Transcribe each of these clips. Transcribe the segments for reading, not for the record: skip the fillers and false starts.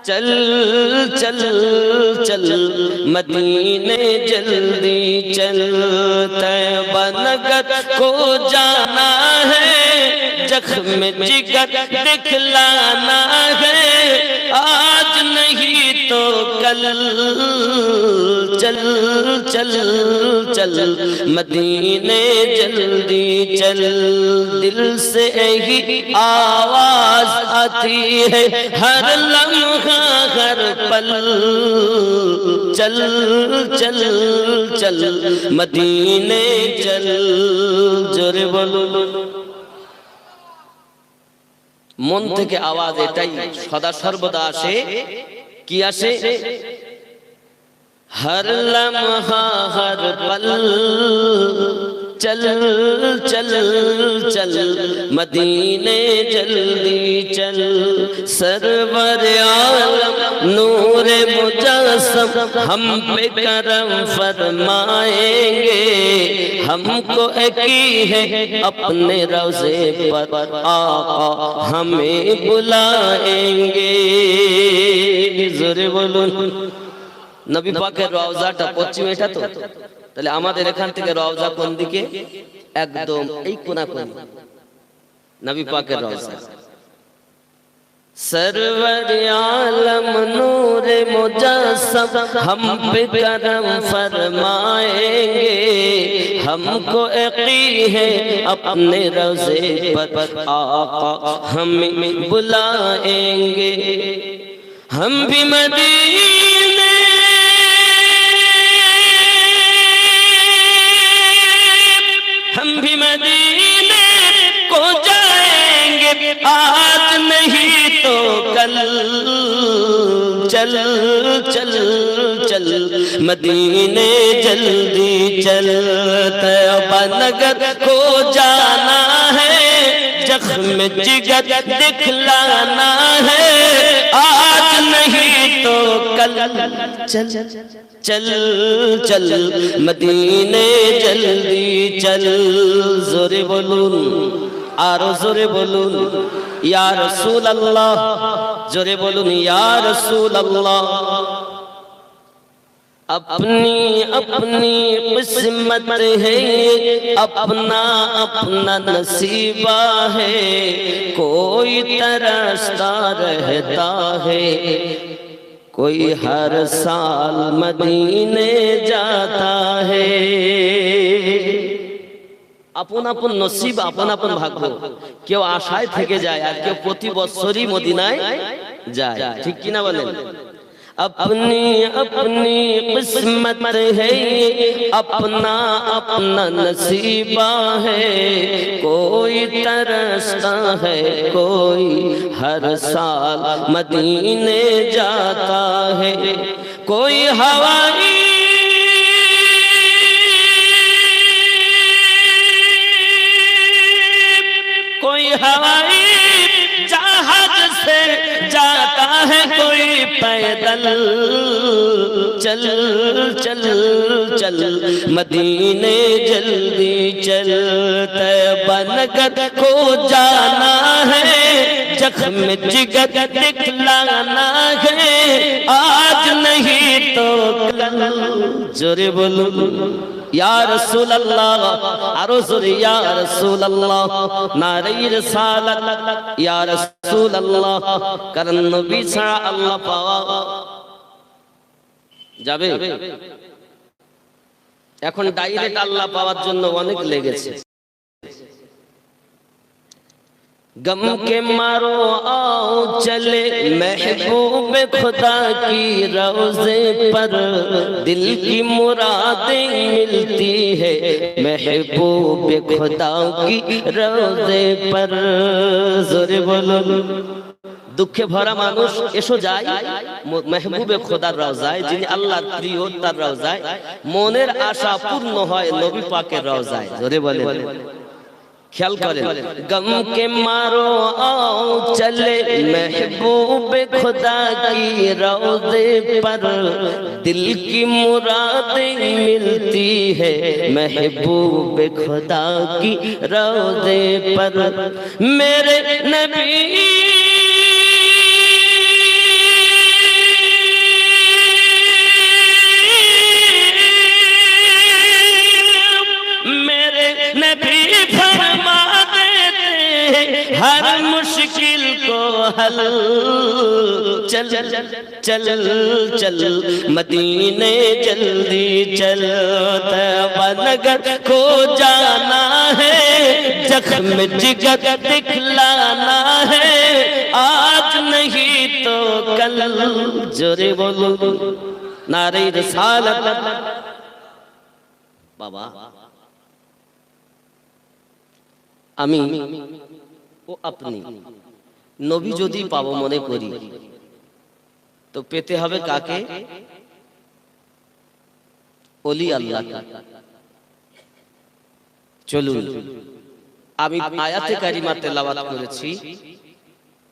چل چل چل مدینے جلدی چل، طیبہ نگر کو جانا ہے، زخم جگر دکھلانا ہے، آج نہیں تو کل، چل چل چل مدینے جلدی چل، دل سے ہی آواز آتی ہے ہر لمحہ ہر پل، چل چل چل مدینے چل، জোরে বলুন। মন থেকে আওয়াজ এটাই সদা সর্বদা আসে, কি আসে? ہر لمحہ ہر پل، چل چل چل مدینے جلدی چل، سرور عالم نور مجسم ہم پہ کرم فرمائیں گے، ہم کو کی ہے اپنے روضے پر آقا ہمیں بلائیں گے، জোরে বলুন। নবী পাকের রওজাটা পশ্চিমে, এটা তো তাহলে আমাদের এখান থেকে রওজা কোন দিকে? একদম এই কোনাকুনি নবী পাকের রওজা। سرور عالم نور مجسم ہم پہ کرم فرمائیں گے، ہم کو یقین ہے اپنے روضے پر آقا ہمیں بلائیں گے، ہم بھی مدینے کو جائیں گے، آج نہیں تو کل، چل چل چل مدینے جلدی چل، طیبہ نگر کو جانا ہے، زخم جگر دکھلانا ہے، آج نہیں تو کل، چل چل چل مدینے جلدی چل، জোরে বলুন, আরো জোরে বলুন, ইয়া রাসূলুল্লাহ, জোরে বলুন ইয়া রাসূলুল্লাহ। اپنی اپنی قسمت ہے، اپنا اپنا نصیبہ ہے، کوئی ترستا رہتا ہے، کوئی ہر سال مدینے جاتا ہے، আপন আপন নসিব, আপন আপন ভাগ্য, কেউ আশায় থেকে যায় আর কেউ প্রতি বছরই মদিনায় যায়, ঠিক কিনা বলেন? اپنی اپنی قسمت ہے، اپنا اپنا نصیبہ ہے، کوئی ترستا ہے، کوئی ہر سال مدینے جاتا ہے، کوئی ہوائی جہاز سے جاتا ہے، کوئی پیدل، چل چل چل مدینے جلدی چل، طیبہ نگر کو جانا ہے، زخم جگر دکھلانا ہے، آج نہیں تو کل، জোরে বলুন ইয়া রাসূলুল্লাহ, আরো জোরে ইয়া রাসূলুল্লাহ, নারে রিসালাত ইয়া রাসূলুল্লাহ, কারণ নবী ছাড়া আল্লাহ পাওয়া যাবে? এখন ডাইরেক্ট আল্লাহ পাওয়ার জন্য অনেক লেগেছে। غم کے مارو آؤ چلے محبوب خدا کی روضے پر، دل کی مرادیں ملتی ہے محبوب خدا کی روضے پر، জোরে বলুন। দুঃখে ভরা মানুষ এসো যায় মেহবুবে খোদার রওজায়, যিনি আল্লাহর প্রিয় তার রওজায়, মনের আশা পূর্ণ হয় নবী পাকের রওজায়, জোরে বলেন। ख्याल करें, गम के मारो आओ चले महबूब खुदा की रोज़े पर, दिल की मुरादें मिलती है महबूब खुदा की रोज़े पर, मेरे नबी महल चल चल चल मदीने जल्दी चल तैयबा नगर को जाना है जख्म जिगर दिखलाना है आज नहीं तो कल जोरे बोलो नारे रिसालत बाबा আমি ও আপনি নবী যদি পাবো মনে করি তো পেতে হবে কাকে ওলি আল্লাহকে চলুন আমি আয়াতে কারিমা তেলাওয়াত করেছি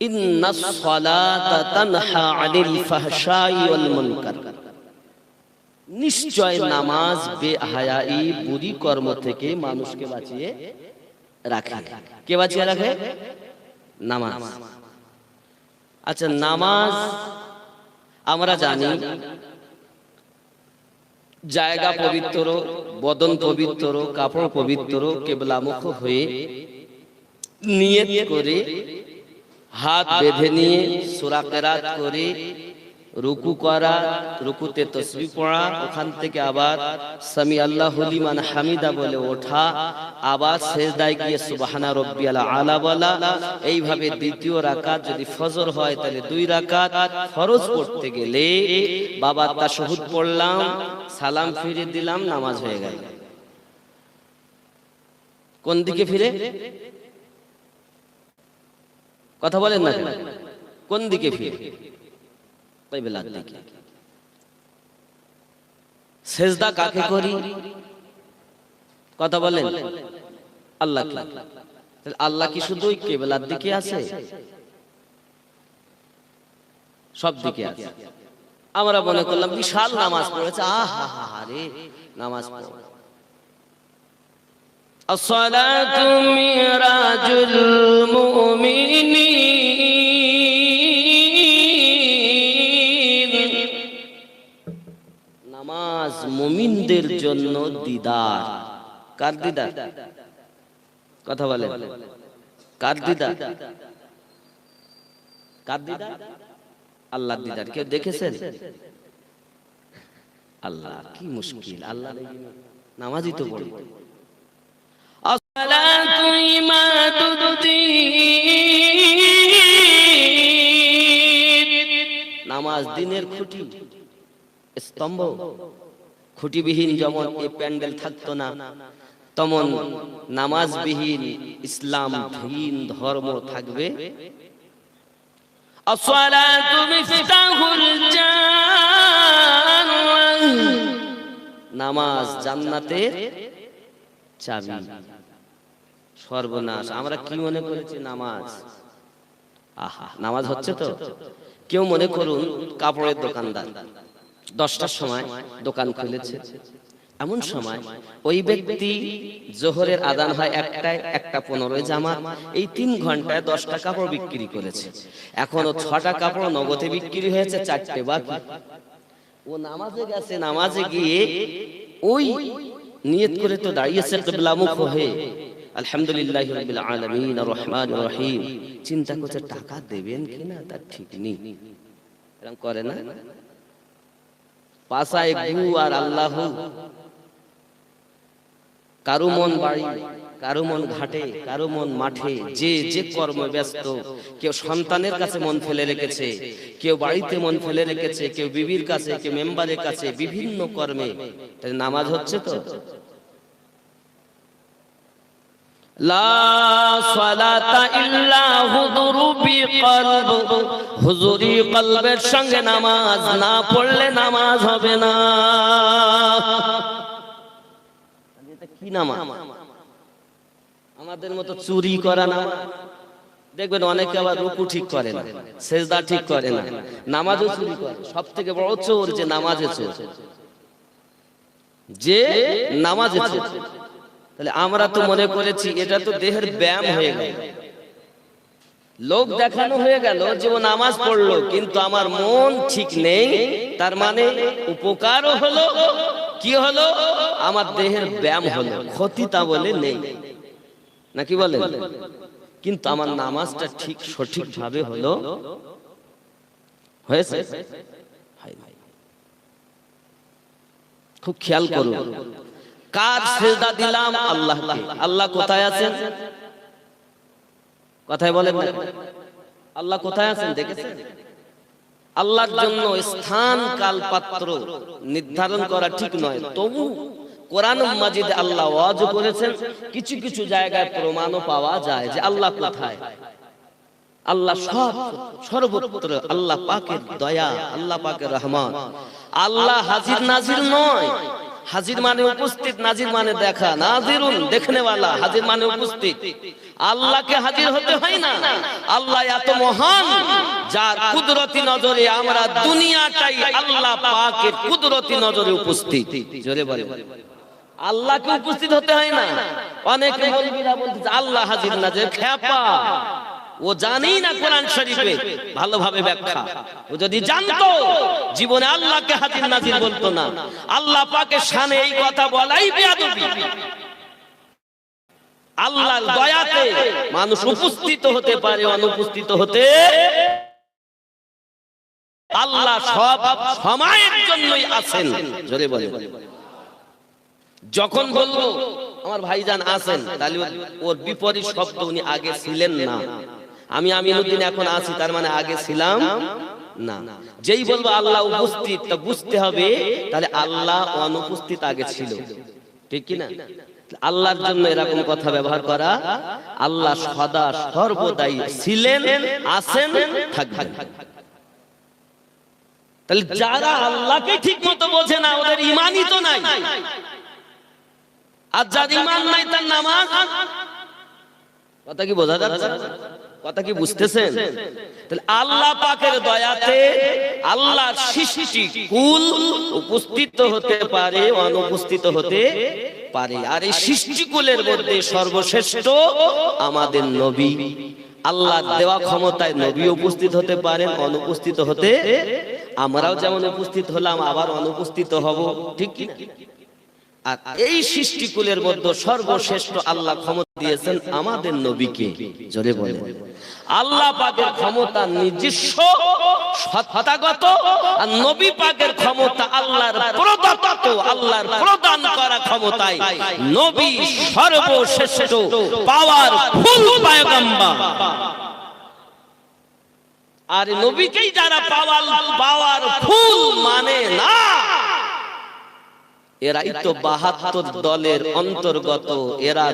ইন্নাস সালাতা তানহা আনিল ফাহশাই ওয়াল মুনকার নিশ্চয় নামাজ বেহায়াই বুরি কর্ম থেকে মানুষকে বাঁচিয়ে রাখে কে বাঁচিয়ে রাখে নামাজ আচ্ছা নামাজ আমরা জানি জায়গা পবিত্র বদন পবিত্র কাপড় পবিত্র কিবলামুখ হয়ে নিয়ত করে হাত বেঁধে নিয়ে সূরা কিরাত করে রুকু করা রুকুতে তাসবিহ পড়া ওখান থেকে আবার সামি আল্লাহু লিমান হামিদা বলে ওঠা আবার সিজদায় গিয়ে সুবহানা রাব্বিয়াল আলা বলা এইভাবে দ্বিতীয় রাকাত যদি ফজর হয় তাহলে 2 রাকাত ফরজ পড়তে গেলে বাবা তাশাহুদ পড়লাম সালাম ফিরে দিলাম নামাজ হয়ে গেল কোন দিকে ফিরে কথা বলেন না কোন দিকে ফিরে কিবলার দিকে সিজদা কাকে করি কথা বলেন আল্লাহ কি তাহলে আল্লাহ কি শুধু কিবলার দিকে আছে সব দিকে আছে আমরা মনে করলাম বিশাল নামাজ পড়েছে আহা রে নামাজ পড়ো আসসালাতু মিরাজুল মুমিনিন নামাজ মুমিনদের জন্য দিদার কার দিদার কথা বলেন কার দিদার কার দিদার আল্লাহর দিদার কেউ দেখেছেন আল্লাহ কি মুশকিল আল্লাহ নামাজই তো পড়ে আসসালাতু ইমাদুদ্দিন নামাজ দিনের খুঁটি স্তম্ভ খুঁটিবিহীন যেমন এই প্যান্ডেল থাকতো না তেমন নামাজবিহীন ইসলামহীন ধর্ম থাকবে আসসালাতু মিফতাহুল জান্নাহ নামাজ জান্নাতের চাবি সর্বনাশ আমরা কি মনে করেছি নামাজ আহা নামাজ হচ্ছে তো কেউ মনে করুন কাপড়ের দোকানদার 10টার সময় দোকান খুলেছে এমন সময় ওই ব্যক্তি জোহরের আযান হয় 1:15 জামা এই 3 ঘন্টায় 10টা কাপড় বিক্রি করেছে এখনো 6টা কাপড় নগদে বিক্রি হয়েছে 4টে বাকি ও নামাজে গেছে নামাজে গিয়ে ওই নিয়ত করে তো দাঁড়িয়েছে কিবলামুখ হয়ে আলহামদুলিল্লাহি রাব্বিল আলামিন আর রহমানির রহিম চিন্তা করছে টাকা দেবেন কিনা তার ঠিক নেই এরকম করে না পাশায় গু আর আল্লাহ কারো মন বাড়ি কারো মন ঘাটে কারো মন মাঠে যে যে কর্মে ব্যস্ত কেউ সন্তানের কাছে মন ফেলে রেখেছে কেউ বাড়িতে মন ফেলে রেখেছে কেউ বিবির কাছে কেউ মেম্বারের কাছে বিভিন্ন কর্মে তাই নামাজ হচ্ছে তো লা সালাতা ইল্লা হুযুরি কলব হুজুরি কলবের সঙ্গে নামাজ না পড়লে নামাজ হবে না এটা কি নামাজ আমাদের মতো চুরি করা না দেখবেন অনেকে আবার রুকু ঠিক করে না সিজদা ঠিক করে না নামাজও চুরি করে সবথেকে বড় চোর যে নামাজে চোর যে নামাজে চোর তাহলে আমরা তো মনে করেছি এটা তো দেহের ব্যায়াম হয়ে গেল লোক দেখানো হয়ে গেল যে ও নামাজ পড়লো কিন্তু আমার মন ঠিক নেই তার মানে উপকারও হলো কি হলো আমার দেহের ব্যায়াম হলো ক্ষতি তা বলে নেই নাকি বলেন কিন্তু আমার নামাজটা ঠিক সঠিক ভাবে হলো হয়েছে? খুব খেয়াল করুন, কার সেজদা দিলাম? আল্লাহকে। আল্লাহ কোথায় আছেন? কথায় বলেন না, আল্লাহ কোথায় আছেন দেখেছেন? আল্লাহর জন্য স্থান কাল পাত্র নির্ধারণ করা ঠিক নয়, তবু কোরআন মাজিদে আল্লাহ ওয়াজ করেছেন। কিছু কিছু জায়গায় প্রমাণও পাওয়া যায় যে আল্লাহ কোথায়। আল্লাহ সব সর্বত্র, আল্লাহ পাকের দয়া, আল্লাহ পাকের রহমত। আল্লাহ হাজির নাজির নয়। হাজির মানে উপস্থিত, নাজির মানে দেখা। নাজিরুন দেখনে ওয়ালা, হাজির মানে উপস্থিত। আল্লাহকে হাজির হতে হয় না। আল্লাহ এত মহান, যার কুদরতি নজরে আমরা দুনিয়াটাই আল্লাহ পাকের কুদরতি নজরে উপস্থিত। জোরে বলে, আল্লাহকে উপস্থিত হতে হয় না। অনেকে মৌলবীরা বলতে আল্লাহ হাজির নাজির, খেপা। ও জানেই না কোরআন শরীফে ভালোভাবে ব্যাখ্যা। ও যদি জানতো জীবনে আল্লাহকে হাজির নাজির বলতো না। আল্লাহ পাকের শানে এই কথা বলাই বেয়াদবি। আল্লাহর দয়াতে মানুষ উপস্থিত হতে পারে, অনুপস্থিত হতে। আল্লাহ সব সময়ের জন্যই আছেন। জোরে বলে, যখন বলবো আমার ভাইজান আছেন, তাহলে ওর বিপরীত শব্দ উনি আগে ছিলেন না। আমি আমিনুদ্দিন এখন আছি, তার মানে আগে ছিলাম না। যেই বলবো আল্লাহ উপস্থিত, তা বুঝতে হবে তাহলে আল্লাহ অনুপস্থিত আগে ছিল, ঠিক কি না? আল্লাহর জন্য এরকম কথা ব্যবহার করা, আল্লাহ সদা সর্বদাই ছিলেন, আছেন, থাকবেন। তাহলে যারা আল্লাহকে ঠিক মতো বোঝে না, ওদের ঈমানই তো নাই। আর যার ঈমান নাই তার নামাজ। কথা কি বোঝা যাচ্ছে? কথা কি বুঝতেছেন? তাহলে আল্লাহ পাকের দয়াতে আল্লাহর সৃষ্টি কুল উপস্থিত হতে পারে, অনুপস্থিত হতে পারে। আর এই সৃষ্টি কুলের মধ্যে সর্বশ্রেষ্ঠ আমাদের নবী। আল্লাহর দেওয়া ক্ষমতায় নবী উপস্থিত হতে পারেন, অনুপস্থিত হতে। আমরাও যেমন উপস্থিত হলাম, আবার অনুপস্থিত হব, ঠিক কি না? আর এই সৃষ্টিকুলের মধ্যে সর্বশ্রেষ্ঠ আল্লাহ ক্ষমতা দিয়েছেন আমাদের নবীকে। জোরে বলে, আল্লাহ পাকের ক্ষমতা নিজস্ব সত্তাগত, আর নবী পাকের ক্ষমতা আল্লাহর প্রদত্ত, আল্লাহর প্রদান করা ক্ষমতায় নবী সর্বশ্রেষ্ঠ পাওয়ারফুল পয়গম্বর। আর নবীকেই যারা পাওয়ারফুল মানে না, এরাই তো ৭২ দলের অন্তর্গত। এরা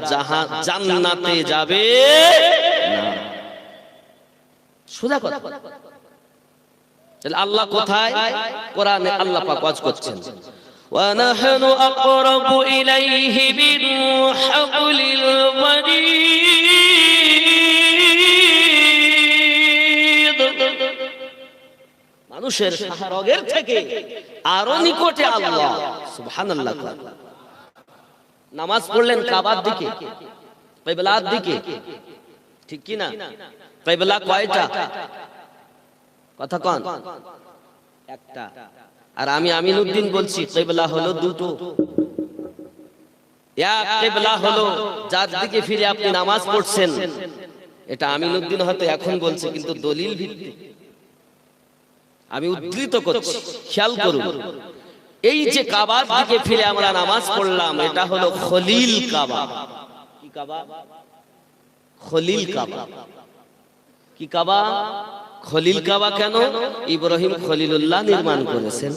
জান্নাতে যাবে না। সোজা কথা। তাহলে আল্লাহ কোথায়? কোরআনে আল্লাহ পাক ওয়াজ করছেন, ওয়া নাহনু আকরাবু ইলাইহি মিন হাবলিল ওয়ারিদ। মানুষের শাহরগের থেকে আরো নিকটে আল্লাহ। সুবহানাল্লাহ। নামাজ পড়লেন কাবার দিকে, কিবলার দিকে, ঠিক কি না? কিবলা কয়টা? কথা কোন? একটা। আর আমি আমিনুদ্দিন বলছি কিবলা হলো দুটো। এক কিবলা হলো যার দিকে ফিরে আপনি নামাজ পড়ছেন। এটা আমিনুদ্দিন হয়তো এখন বলছে, কিন্তু দলিল ভিত্তিক আমি উদ্ধৃত করছি, খেয়াল করুন। এই যে কাবার দিকে ফিরে আমরা নামাজ পড়লাম, এটা হলো খলিল কাবা। কি কাবা? খলিল কাবা। কি কাবা? খলিল কাবা। কেন? ইব্রাহিম খলিলুল্লাহ নির্মাণ করেছেন।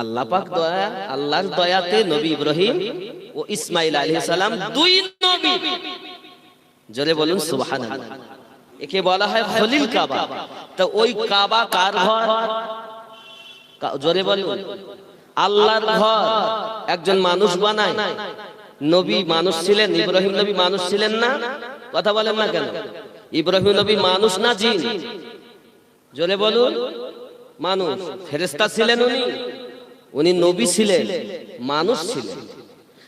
আল্লাহ পাক দয়া, আল্লাহর দয়াতে নবী ইব্রাহিম ও ইসমাইল আলাইহিস সালাম দুই নবী। জোরে বলুন সুবহানাল্লাহ। একে বলা হয় খলিল কাবা। তো ওই কাবা কার ঘর? জোরে বলুন। আল্লাহর ঘর। একজন মানুষ বানায়? নবী মানুষ ছিলেন? ইব্রাহিম নবী মানুষ ছিলেন না? কথা বলেন না কেন? ইব্রাহিম নবী মানুষ না জিন? জোরে বলুন। মানুষ। ফেরেশতা ছিলেন উনি? উনি নবী ছিলেন, মানুষ ছিলেন।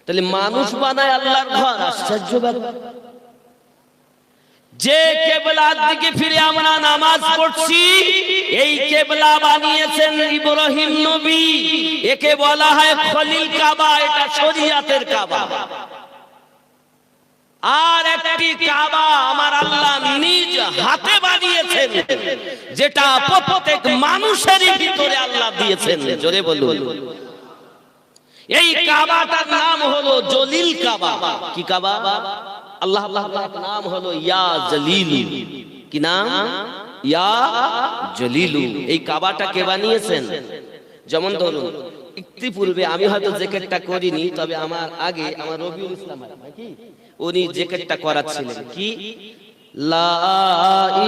তাহলে মানুষ বানায় আল্লাহর ঘর। আশ্চর্য ব্যাপার। যে কিবলার দিকে ফিরে আমরা নামাজ পড়ছি, এই কিবলা বানিয়েছেন ইব্রাহিম নবী। একে বলা হয় খলিল কাবা। এটা শরিয়াতের কাবা। আর একটি কাবা আমার আল্লাহ নিজ হাতে বানিয়েছেন, যেটা প্রত্যেক মানুষের ভিতরে আল্লাহ দিয়েছেন। জোরে বলুন। এই কাবাটার নাম হলো জলিল কাবা। কি কাবা? আল্লাহ নাম হলো ইয়া জলিল। কি নাম? ইয়া জলিল। এই কাবাটা কে বানিয়েছেন? যেমন ধরুন ইতিপূর্বে আমি হয়তো জেকেটটা করিনি, তবে আমার আগে আমার রবিউল ইসলাম কি উনি জেকেটটা করাচ্ছিলেন। কি লা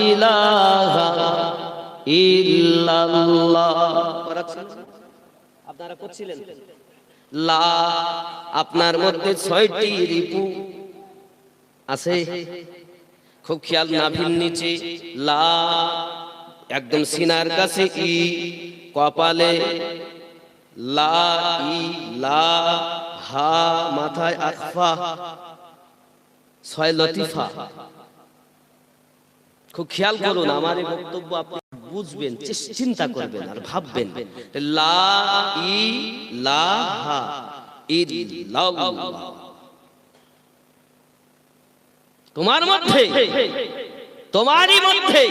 ইলাহা ইল্লাল্লাহ করাচ্ছিলেন, আপনারা করছিলেন। লা আপনার মধ্যে 6টি রিপু আছে, খুব খেয়াল। নাভির নিচে লা, একদম সিনার কাছে ই, কপালে লা ই লা, হা মাথায় আকফা, 6 লতিফা। খুব খেয়াল করুন, আমার এই বক্তব্য আপনি বুঝবেন, চিন্তা করবেন আর ভাববেন। লা ই লা হা ইল্লাল্লাহ। তোমার মধ্যে, তোমারই মধ্যে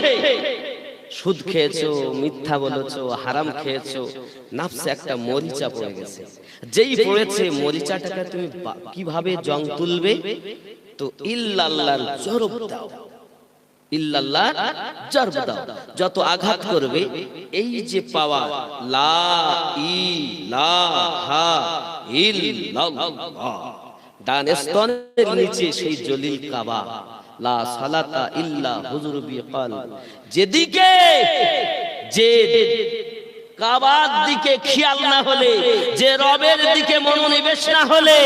সুদ খেয়েছো, মিথ্যা বলেছো, হারাম খেয়েছো, নাফসে একটা মরিচা পড়ে গেছে। যেই পড়েছে মরিচাটাকে তুমি কিভাবে জং তুলবে? তো ইল্লাল্লাহর জরব দাও, ইল্লাল্লাহর জরব দাও। যত আঘাত করবে এই যে পাওয়া লা ইলাহা ইল্লাল্লাহ, ডান স্তনের নিচে সেই জলিল কাবা, লা সালাতা ইল্লা হুজুর বিকাল। যেদিকে যে কাবার দিকে খেয়াল না হলে, যে রবের দিকে মনোনিবেশ না হলে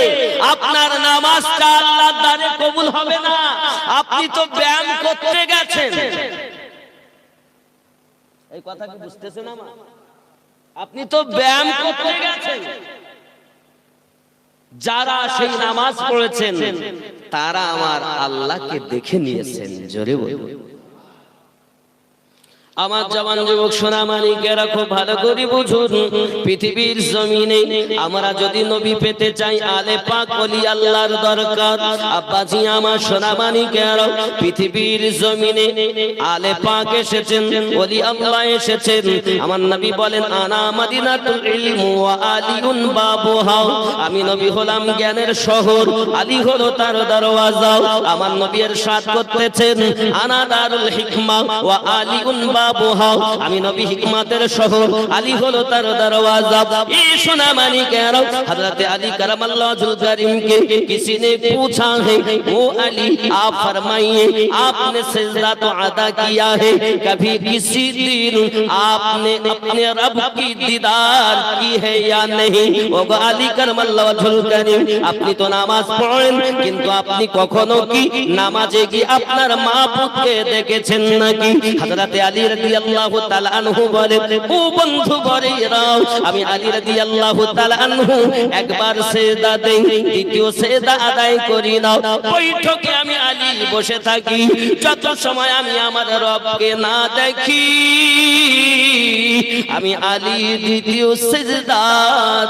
আপনার নামাজটা আল্লাহর দ্বারে কবুল হবে না। আপনি তো ব্যায়াম করতে গেছেন, এই কথা কি বুঝতেছেন আমার? আপনি তো ব্যায়াম করতে গেছেন। যারা সেই নামাজ পড়েছেন তারা আমার আল্লাহকে দেখে নিয়েছেন। জোরে বলুন। আমার জওয়ান যুবক সোনামানিকেরা খুব ভালো করে বুঝুন, পৃথিবীর জমিনে আমরা যদি নবী পেতে চাই, আলে পাক ওলি আল্লাহর দরকার। আব্বাজি আমার সোনামানিকেরা, পৃথিবীর জমিনে আলে পাক এসেছেন, ওলি আল্লাহ এসেছেন। আমার নবী বলেন, আনা মাদিনাতুল ইলম ওয়া আলিউন বাবুহা। আমি নবী হলাম জ্ঞানের শহর, আলী হলো তার দরওয়াজা। আমার নবী ইরশাদ করতেছেন, আনা দারুল হিকমা ওয়া আলিউন বাবুহা। আমি নবী হিকমতের শহর, আলী হলো তার দরওয়াজা। এই সোনামানিকেরা, হযরত আলী करमल्लाहु वजहुल करीम के किसी ने पूछा है, वो अली आप फरमाइए, आपने सजदा तो अदा किया है, कभी किसी दिन आपने अपने रब की दीदार की है या नहीं? वो अली करमल्लाहु वजहुल करीम, আপনি তো নামাজ পড়েন, কিন্তু আপনি কখনো কি নামাজে গিয়ে আপনার মাবুদকে দেখেছেন নাকি? হযরত আলী রাদিয়াল্লাহু তাআলা আনহু বলেন, ও বন্ধু বরেরা, আমি আলী রাদিয়াল্লাহু তাআলা আনহু একবার সিজদা দেই, দ্বিতীয় সিজদা আদায় করি না। বৈঠকে আমি আলী বসে থাকি, যত সময় আমি আমার রবকে না দেখি আমি আলী দ্বিতীয় সিজদা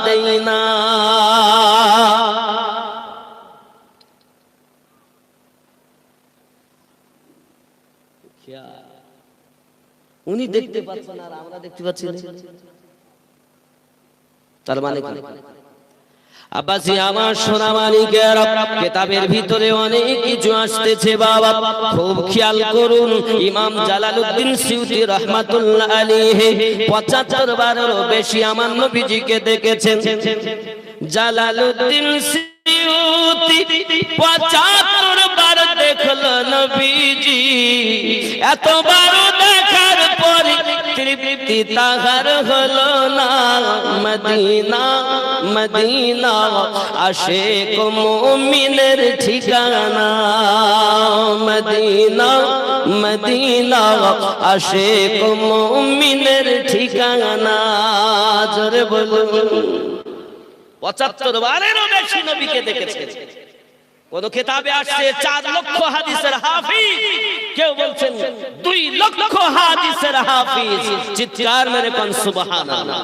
দেই না। উনি দেখতে পাচ্ছেন আর আমরা দেখতে পাচ্ছি না, তার মানে কি? আব্বাসি আমার সোনামানিকেরা, কিতাবের ভিতরে অনেক কিছু আসতেছে বাবা, খুব খেয়াল করুন। ইমাম জালালউদ্দিন সিউতি রাহমাতুল্লাহ আলাইহি 75 বারেরও বেশি আমার নবীজিকে দেখেছেন। জালালউদ্দিন সিউতি 75 বার দেখলো নবীজি। এতবার দেখার পর তৃপ্তি তাহার হলো না। মদিনা মদিনা আশিক মুমিনের ঠিকানা। মদিনা মদিনা আশিক মুমিনের ঠিকানা। জোরে বলুন। 75 বারেরও বেশি নবীকে দেখেছেন। কোন কিতাবে আসছে 4 লক্ষ হাদিসের হাফিজ, কেউ বলছেন 2 লক্ষ হাদিসের হাফিজ। চিৎকার মেরে কোন সুবহানাল্লাহ।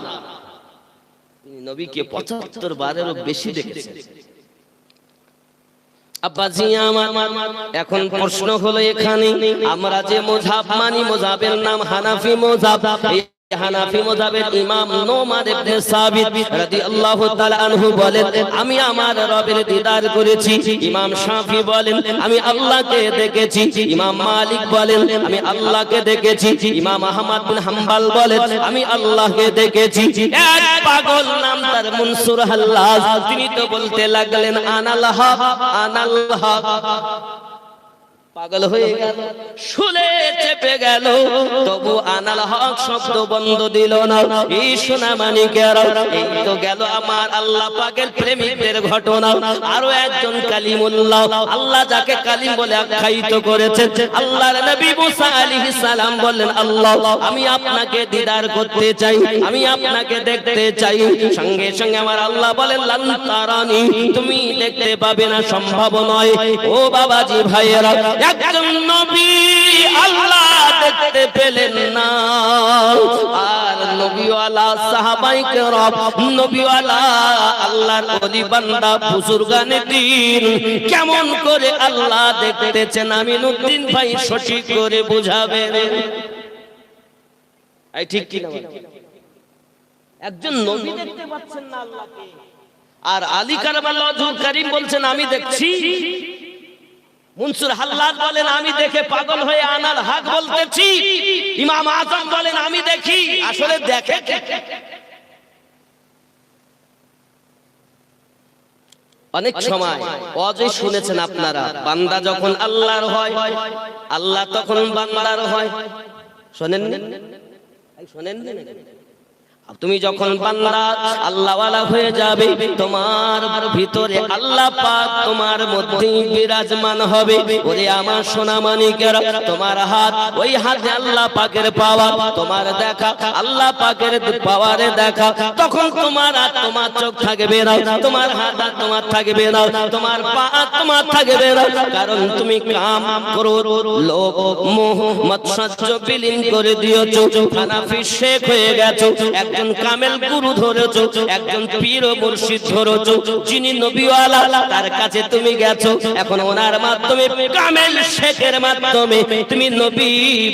নবীকে 75 বারেরও বেশি দেখেছেন। আব্বাজি আমার, এখন প্রশ্ন হলো এখানে, আমরা যে মাযহাব মানি, মাযহাবের নাম হানাফি মাযহাব। হানাফি মাযহাবের ইমাম নোমান ইবনে সাবিত রাদিয়াল্লাহু তাআলা আনহু বলেন, আমি আমার রবের দিদার করেছি। ইমাম শাফি বলেন, আমি আল্লাহকে দেখেছি। ইমাম মালিক বলেন, আমি আল্লাহকে দেখেছি। ইমাম আহমদ বিন হাম্বল বলেন, আমি আল্লাহকে দেখেছি। এক পাগল নাম তার মনসুর হাল্লাজ, তিনি তো বলতে লাগলেন আনাল হক, আনাল হক। পাগল হয়ে গেল, শুলে চেপে গেল, তবু আনাল হক শব্দ বন্ধ দিল না। এই সোনা মানিকেরা, এই তো গেল আমার আল্লাহ পাকের প্রেমিকদের ঘটনা। আরো একজন কালিমুল্লাহ, আল্লাহ যাকে কালিম বলে আখ্যায়িত করেছেন, আল্লাহর নবী মুসা আলাইহিস সালাম বললেন, আল্লাহ আমি আপনাকে দিদার করতে চাই, আমি আপনাকে দেখতে চাই। সঙ্গে সঙ্গে আমার আল্লাহ বলেন, লান তারানি, তুমি দেখতে পাবে না, সম্ভব নয়। ও বাবাজি ভাইয়েরা, একজন নবী আল্লাহ দেখতে পেলেন না, আর নবীওয়ালা সাহাবায়ে কেরাম, নবীওয়ালা আল্লাহর ওলি বান্দা বুজুর্গানে দ্বীন কেমন করে আল্লাহ দেখতেছেন, আমিনউদ্দিন ভাই সঠিক করে বুঝাবেন। এই ঠিক কি না? একজন নবী দেখতে পাচ্ছেন না আল্লাহকে, আর আলী কারবালা ওয়াজহুল কারীম বলছেন আমি দেখছি। মনসুর হাল্লাজ বলেন, আমি দেখে পাগল হয়ে আনাল হক বলতেছি। ইমাম আযম বলেন, আমি দেখি। আসলে দেখে কে? অনেক সময় ওয়াজে শুনেছেন আপনারা, বান্দা যখন আল্লাহর হয়, আল্লাহ তখন বান্দার হয়। শুনেন শুনেন, তুমি যখন বান্দা আল্লাহওয়ালা হয়ে যাবে, তোমার ভিতরে আল্লাহ পাক তোমার মধ্যে বিরাজমান হবে। ওরে আমার সোনা মানিকেরা, তোমার হাত, ওই হাতে আল্লাহ পাকের পাওয়ার, তোমার দেখা আল্লাহ পাকের পাওয়ারে দেখা। তখন তোমার হাত, তোমার চোখ থাকবে না, তোমার হাত আর তোমার থাকবে না, তোমার পা তোমার থাকবে না, কারণ তুমি কাম, ক্রোধ, লোভ, মোহ, মৎসর্য বিলীন করে দিয়েছো। হানাফি শেখ হয়ে গেছো, একজন কামেল গুরু ধরেছো, একজন পীর ও মুর্শিদ ধরেছো, যিনি নবীওয়ালা, তার কাছে তুমি গেছো। এখন ওনার মাধ্যমে, কামেল শেখের মাধ্যমে তুমি নবী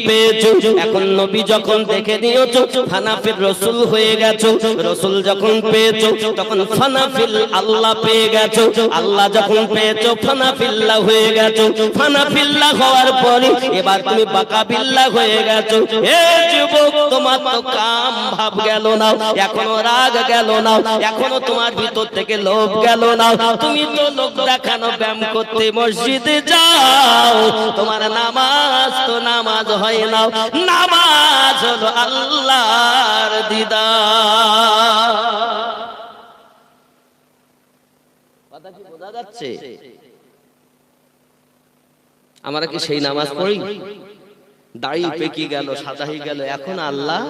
পেয়েছো। এখন নবী যখন দেখে নিয়েছো, হানাফির রাসূল হয়ে গেছো। রাসূল যখন পেয়েছো, তখন ফানাফিল আল্লাহ পেয়ে গেছো। আল্লাহ যখন পেয়েছো, ফানাফিল্লাহ হয়ে গেছো। ফানাফিল্লাহ হওয়ার পরে এবার তুমি বাকাবিল্লাহ হয়ে গেছো। হে যুবক, তোমার তো কাম ভাব গেল না, এখনো রাগ গেল না, এখনো তোমার ভিতর থেকে লোভ গেল না। তুমি তো লোক দেখানো ব্যায়াম করতে মসজিদে যাও, তোমার নামাজ তো নামাজ হয় না, নামাজ হলো আল্লাহর দিদার। কথা কি বোঝা যাচ্ছে? আমরা কি সেই নামাজ পড়ি? দাড়ি পেকে গেল, সাদা হয়ে গেল, এখন আল্লাহ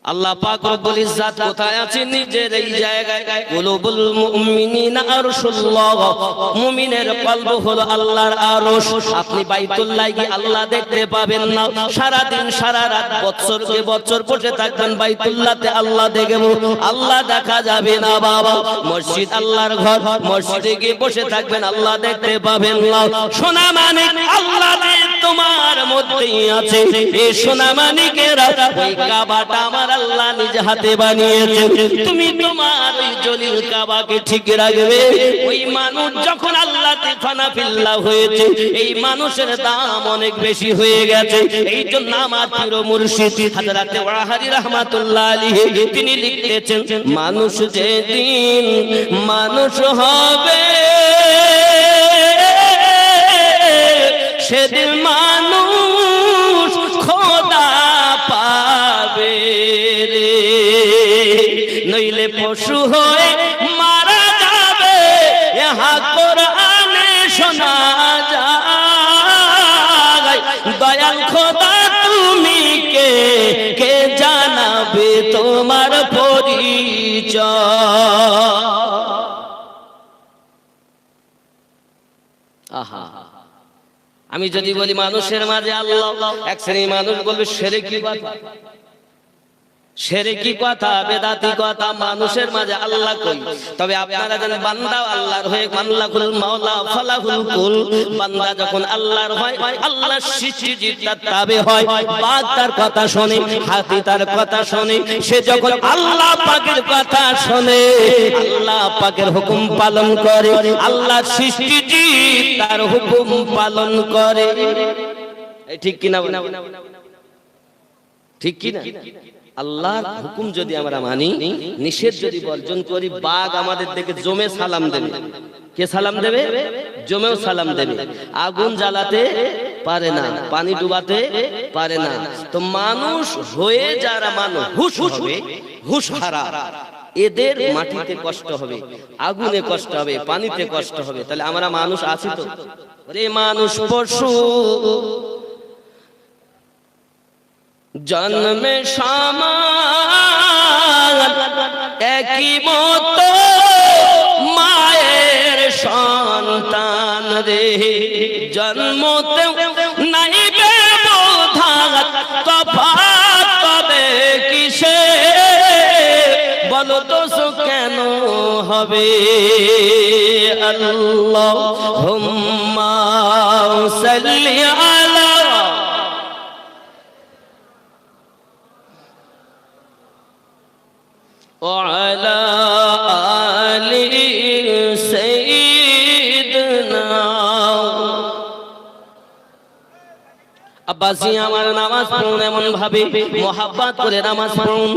আল্লাহ পাক রব্বুল ইজ্জাত কোথায় আছে? নিজের এই জায়গায়। কুলুবুল মুমিনিনা আরশুল্লাহ, মুমিনের কলব হলো আল্লাহর আরশ। আপনি বাইতুল্লাহ গিয়ে আল্লাহ দেখতে পাবেন না, সারা দিন সারা রাত বছরকে বছর বসে থাকবেন বাইতুল্লাহতে, আল্লাহ দেখবো, আল্লাহ দেখা যাবে না বাবা। মসজিদ আল্লাহর ঘর, মসজিদে গিয়ে বসে থাকবেন, আল্লাহ দেখতে পাবেন না। সোনা মানিক আল্লাহ তোমার মধ্যেই আছে। এই সোনা মানিকেরা, ওই কাবাটা আমার আল্লাহ নিজ হাতে বানিয়েছে। তুমি তোমার ওই জলিল কাবাকে ঠিক রাখবে। ওই মানুষ যখন আল্লাহতে ফানাফিল্লাহ হয়েছে, এই মানুষের দাম অনেক বেশি হয়ে গেছে। এই জন্য আমার পীর মুর্শিদ হযরতে ওয়াহারি রাহমাতুল্লাহ আলাইহি তিনি লিখতেছেন, মানুষ যেদিন মানুষ হবে, সেদিন মানুষ খোদা পাবে রে, নইলে পশু হয়ে মারা যাবে। ইহা কোরআনে শোনা যায়, দয়াল খোদা তুমি কে, কে জানাবে তোমার পরিচয়। আহা, আমি যদি বলি মানুষের মাঝে আল্লাহ, এক শ্রেণী মানুষ বলবে শিরকি কথা। শিরকি কথা, বেদাতি কথা মানুষের মাঝে আল্লাহ কই। তবে আপনারা জানেন বান্দা আল্লাহর হয়ে মাল্লাকুল মাওলা ফালাহুল কুল। বান্দা যখন আল্লাহর হয়, আল্লাহর সৃষ্টি তার তাবে হয়। বাঘ তার কথা শোনে, হাতি তার কথা শোনে। সে যখন আল্লাহ পাকের কথা শোনে, আল্লাহ পাকের হুকুম পালন করে, আল্লাহর সৃষ্টি তার হুকুম পালন করে। ঠিক কিনা? ঠিক কিনা? আল্লাহর হুকুম যদি আমরা মানি, নিষেধ যদি বর্জন করি, বাঘ আমাদের দিকে জমে সালাম দেবে। কে সালাম দেবে? জমেও সালাম দেবে। আগুন জ্বালাতে পারে না, পানি ডুবাতে পারে না। তো মানুষ হয়ে যারা মানুষ হুশ হবে, হুশ হারা, এদের মাটিতে কষ্ট হবে, আগুনে কষ্ট হবে, পানিতে কষ্ট হবে। তাহলে আমরা মানুষ আছি তো? রে মানুষ পশু জন্মে সমান, একই মতো মায়ের সন্তান রে। জন্মতে নাই ব্যবধান, তফাৎ তবে কিসে? বলো তো কেন হবে? আল্লাহুম্মা সাল্লি আলা وعلى آل سيدنا। আব্বাসি আমার নামাজ পড়ুন, এমন ভাবে মোহাব্বত করে নামাজ পড়ুন।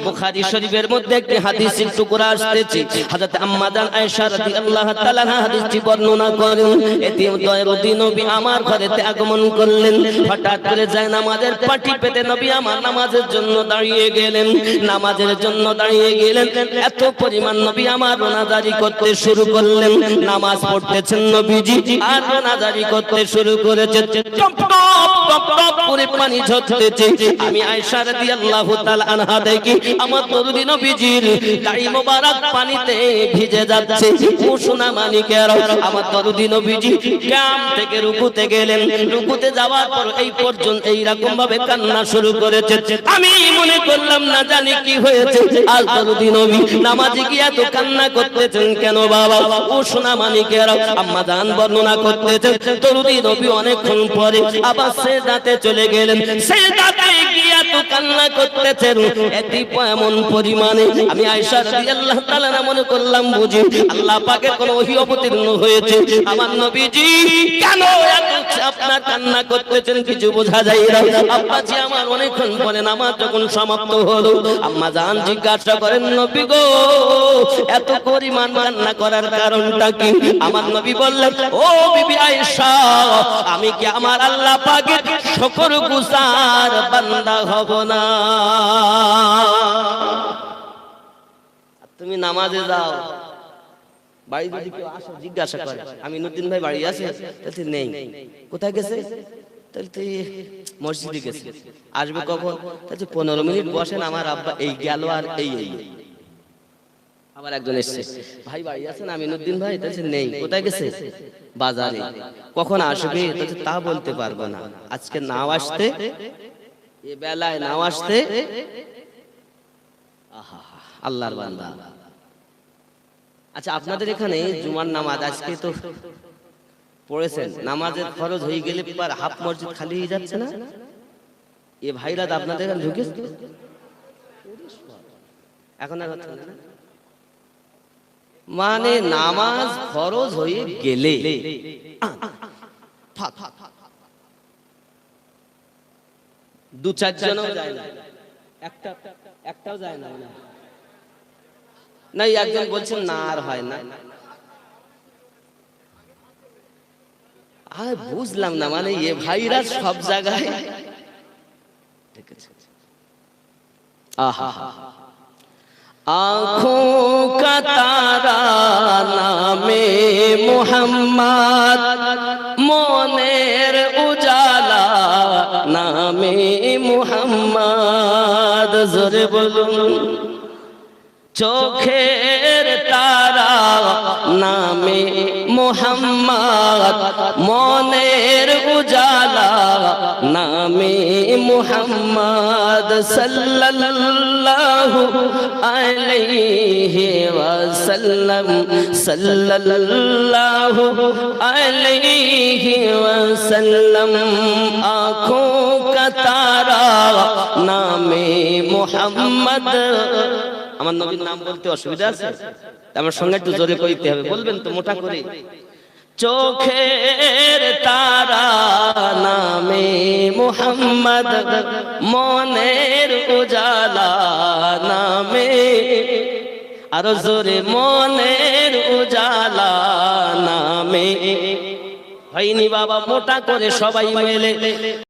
বুখারী শরীফের মধ্যে একটি হাদিসের টুকরা আসছে। হযরত আম্মা জান আয়েশা রাদিয়াল্লাহু তাআলা হাদিসটি বর্ণনা করেন। এতে দয়ালু নবী আমার ঘরেতে আগমন করলেন। হঠাৎ করে যায় নামাজের পাটি পেতে নবী আমার নামাজের জন্য দাঁড়িয়ে গেলেন। নামাজের জন্য দাঁড়িয়ে গেলেন, এত পরিমাণ নবী আমার রোনাজারি করতে শুরু করলেন। নামাজ পড়তেছেন নবীজি, আর রোনাজারি করতে শুরু করেছেন। পানি ঝরতেছে। আমি আয়েশা রাদিয়াল্লাহু তাআলা আনহা দেখি আমার নবী নবীজির দাড়ি মোবারক পানিতে ভিজে যাচ্ছে। ও সোনা মানিকের, আমার নবী নবীজি কিয়াম থেকে রুকুতে গেলেন। রুকুতে যাওয়ার পর এই পর্যন্ত এই রকম ভাবে কান্না শুরু করেছে। আমি মনে করলাম না জানি কি হয়েছে, আজ নবী নবী নামাজে গিয়ে এত কান্না করতেছেন কেন বাবা? ও সোনা মানিকের, আম্মা জান বর্ণনা করতেছেন নবী নবী অনেকক্ষণ পরে আবার সেজদাতে চলে গেলেন। সেজদাতে গিয়ে তো কান্না করতেছেন এটি এমন পরিমাণে, আমি আয়েশা রাদিয়াল্লাহু তাআলা মনে করলাম বুঝি আল্লাহ পাকের কোন ওহী অবতীর্ণ হয়েছে। আমার নবীজি কেন এত আপনার কান্না করতেছেন কিছু বোঝা যায় না। আব্বাজি আমার অনেকক্ষণ পরে নামাজ যখন সমাপ্ত হলো, আম্মা জান জিজ্ঞাসা করেন নবী গো, এত পরিমাণ কান্না করার কারণটা কি? আমার নবী বললেন, ও বিবি আয়েশা, আমি কি আমার আল্লাহ পাকের শুকরগুজার বান্দা হব না? তুমি নামাজে যাও, বাড়ি যদি কেউ আসে জিজ্ঞাসা করে আমি নুরুদ্দিন ভাই বাড়ি আছে, তাহলে নেই, কোথায় গেছে? তাহলে মসজিদে গেছে। আসবে কখন? তাহলে 15 মিনিট বসেন, আমার আব্বা এই গেল আর এই এই। আবার একজন এসেছে, ভাই বাড়ি আছেন? আমি নুরুদ্দিন ভাই। তাহলে নেই, কোথায় গেছে? বাজারে। কখন আসবে? তাহলে তা বলতে পারবো না। আজকে নাও আসতে, এ বেলায় নাও আসতে, আহা আল্লাহর বান্দা। আচ্ছা, আপনাদের এখানে জুমার নামাজ আজকে তো পড়েছেন, নামাজের খরচ হয়ে গেলে পর হাফ মসজিদ খালি হয়ে যাচ্ছে না? এ ভাইরা আপনাদের এখানে ঢুকেছে এখন আর হচ্ছে না। মানে নামাজ খরচ হয়ে গেলে দু চারজন যায় না, একটাও যায় না। না, একজন বলছেন না আর হয় না। আর বুঝলাম না, মানে এ ভাইরা সব জায়গায়। আহা, आँखों का तारा नामे मोहम्मद, मोनेर उजाला नामे मोहम्मद। जोरे बोलूं, चोखेर तारा নামে মুহাম্মদ, মনের উজালা নামে মুহাম্মদ সাল্লাল্লাহু আলাইহি ওয়াসাল্লাম, সাল্লাল্লাহু আলাইহি ওয়াসাল্লাম। आँखों का तारा नामे মুহাম্মদ। আমার নবীর নাম বলতে অসুবিধা আছে? আমার সঙ্গে একটু জোরে কইতে হবে, বলবেন তো মোটা করে। চোখের তারা নামে মুহাম্মদ, মনের উজালা নামে, আরো জোরে, মনের উজালা নামে। হয়নি বাবা, মোটা করে সবাই মিলে।